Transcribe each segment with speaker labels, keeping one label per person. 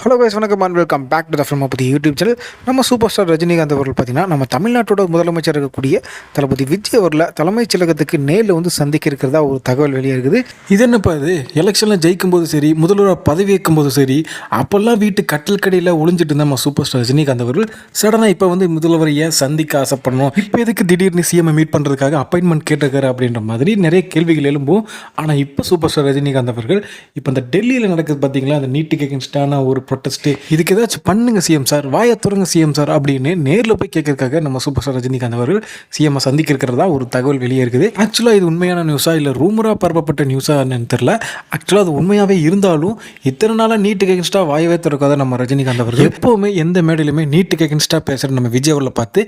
Speaker 1: Hello guys, வணக்கம் and welcome back to the film பற்றி YouTube channel. நம்ம super star Rajinikanth அவர்கள் பார்த்தீங்கன்னா நம்ம தமிழ்நாட்டோட முதலமைச்சர் இருக்கக்கூடிய தளபதி விஜய் அவர்களை தலைமைச் செயலகத்துக்கு நேரில் வந்து சந்திக்க இருக்கிறதா ஒரு தகவல் வெளியே இருக்குது.
Speaker 2: இது என்னப்பா இது, எலெக்ஷனில் ஜெயிக்கும் போது சரி, முதல்வராக பதவி ஏற்கும் போது சரி, அப்போல்லாம் வீட்டு கட்டில் கடையில் ஒளிஞ்சிட்டு இருந்த நம்ம சூப்பர் ஸ்டார் ரஜினிகாந்த் அவர்கள் சடனாக இப்போ வந்து முதல்வரை ஏன் சந்திக்க ஆசைப்படணும், இப்போ எதுக்கு திடீர்னு சிஎம் மீட் பண்ணுறதுக்காக அப்பாயின்மெண்ட் கேட்டிருக்காரு அப்படின்ற மாதிரி நிறைய கேள்விகள் எழும்பும். ஆனால் இப்போ சூப்பர் ஸ்டார் ரஜினிகாந்த் அவர்கள் இப்போ இந்த டெல்லியில் நடக்குது பார்த்தீங்களா, அந்த நீட்டுக்கு எகென்ஸ்டான ஒரு ப்ரொட்டஸ்ட்டு, இதுக்கு ஏதாச்சும் பண்ணுங்க சிஎம் சார், வாயை துறங்க சிஎம் சார் அப்படின்னு நேரில் போய் கேட்கறதுக்காக நம்ம சூப்பர் ஸ்டார் ரஜினிகாந்த் அவர்கள் சிஎம் சந்திக்க இருக்கிறதா ஒரு தகவல் வெளியே இருக்குது. ஆக்சுவலாக இது உண்மையான நியூஸா இல்லை ரூமராக பரப்பப்பட்ட நியூஸா என்னன்னு தெரியல. ஆக்சுவலாக அது உண்மையாகவே இருந்தாலும் இத்தனை நாளாக நீட்டுக்கு எகென்ஸ்டாக வாயவே திறக்காத நம்ம ரஜினிகாந்த் அவர்கள் எப்போவுமே எந்த மேடையிலுமே நீட்டுக்கு எகென்ஸ்டாக பேசுகிற நம்ம விஜய் அவர்களை பார்த்து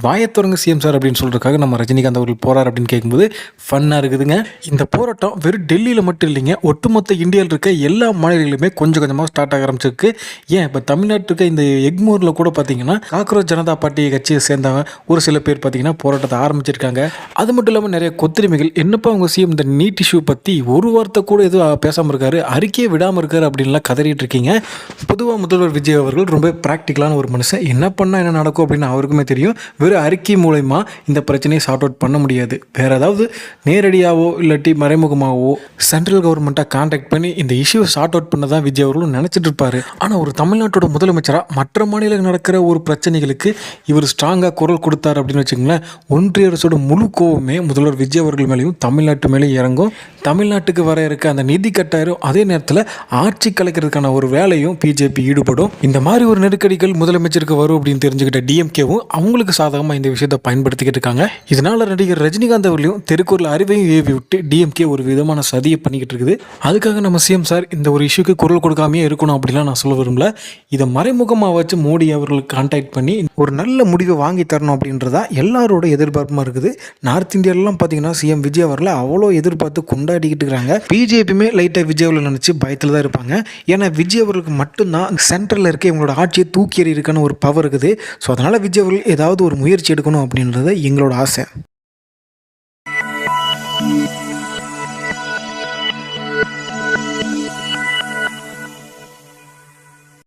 Speaker 2: வாயை துறங்க சிஎம் சார் அப்படின்னு சொல்கிறதுக்காக நம்ம ரஜினிகாந்த் அவர்கள் போகிறார் அப்படின்னு கேட்கும்போது ஃபன்னாக இருக்குதுங்க. இந்த போராட்டம் வெறும் டெல்லியில் மட்டும் இல்லைங்க, ஒட்டுமொத்த இந்தியாவில் இருக்க எல்லா மாநிலங்களிலுமே கொஞ்சம் கொஞ்சமாக ஸ்டார்ட் ஆக ஆரம்பிச்சிருக்கு. ஏன் இப்போ தமிழ்நாட்டுக்கு இந்த எக்மூரில் கூட பார்த்தீங்கன்னா காக்ரோச் ஜனதா பார்ட்டி கட்சியை சேர்ந்தவங்க ஒரு சில பேர் பார்த்தீங்கன்னா போராட்டத்தை ஆரம்பிச்சிருக்காங்க. அது மட்டும் இல்லாமல் நிறைய கொத்தடிமைகள் என்னப்பா அவங்க சிஎம் இந்த நீட் இஷ்யூ பற்றி ஒரு வார்த்தை கூட எதுவும் பேசாமல் இருக்காரு, அறிக்கையே விடாமல் இருக்காரு அப்படின்லாம் கதறிட்டு இருக்கீங்க. பொதுவாக முதல்வர் விஜய் அவர்கள் ரொம்ப ப்ராக்டிக்கலான ஒரு மனுஷன், என்ன பண்ணால் என்ன நடக்கும் அப்படின்னு அவருக்குமே தெரியும். வெறும் அறிக்கை மூலயமா இந்த பிரச்சனையை சார்ட் அவுட் பண்ண முடியாது. வேறு ஏதாவது நேரடியாகவோ இல்லாட்டி மறைமுகமாகவோ சென்ட்ரல் கவர்மெண்ட்டாக கான்டாக்ட் பண்ணி இந்த இஷ்யூவை சார்ட் அவுட் பண்ண தான் விஜய் அவர்களும் நினச்சிட்டு இருப்பார். ஆனால் ஒரு தமிழ்நாட்டோட முதலமைச்சராக மற்ற மாநிலங்கள் நடக்கிற ஒரு பிரச்சனைகளுக்கு இவர் ஸ்ட்ராங்காக குரல் கொடுத்தார் அப்படின்னு வச்சுக்கோங்களேன், ஒன்றிய அரசோட முழு கோவமே முதல்வர் விஜய் அவர்கள் மேலேயும் தமிழ்நாட்டு மேலேயும் இறங்கும். தமிழ்நாட்டுக்கு வர இருக்க அந்த நிதி கட்டாயிரும், அதே நேரத்தில் ஆட்சி கலைக்கிறதுக்கான ஒரு வேலையும் பிஜேபி ஈடுபடும். இந்த மாதிரி ஒரு நெருக்கடிகள் முதலமைச்சருக்கு வரும் அப்படின்னு தெரிஞ்சுக்கிட்ட டிஎம்கேவும் அவங்களுக்கு சாதகமாக இந்த விஷயத்தை பயன்படுத்திக்கிட்டு இருக்காங்க. இதனால் நடிகர் ரஜினிகாந்த் அவர்களையும் தெருக்குறள் அறிவையும் ஏவி விட்டு டிஎம்கே ஒரு விதமான சதியை பண்ணிக்கிட்டு இருக்குது. அதுக்காக நம்ம சிஎம் சார் இந்த ஒரு இஷ்யூக்கு குரல் கொடுக்காமே இருக்கணும் அப்படிலாம் நான் சொல்ல விரும்பல. இதை மறைமுகமாக வச்சு மோடி அவர்களுக்கு கான்டாக்ட் பண்ணி ஒரு நல்ல முடிவை வாங்கி தரணும் அப்படின்றதா எல்லாரோட எதிர்பார்ப்புமா இருக்குது. நார்த் இந்தியாவிலாம் பார்த்தீங்கன்னா சிஎம் விஜய் அவர்களை அவ்வளோ எதிர்பார்த்து கொண்டாடிக்கிட்டு இருக்கிறாங்க. பிஜேபியுமே லைட்டாக விஜய் அவர்களை நினச்சி பயத்தில் தான் இருப்பாங்க. ஏன்னா விஜய் அவர்களுக்கு மட்டும்தான் சென்ட்ரலில் இருக்க இவங்களோட ஆட்சியை தூக்கி எறியிருக்கான ஒரு பவர் இருக்குது. ஸோ அதனால் விஜய் அவர்கள் ஏதாவது ஒரு முயற்சி எடுக்கணும் அப்படின்றது எங்களோட ஆசை.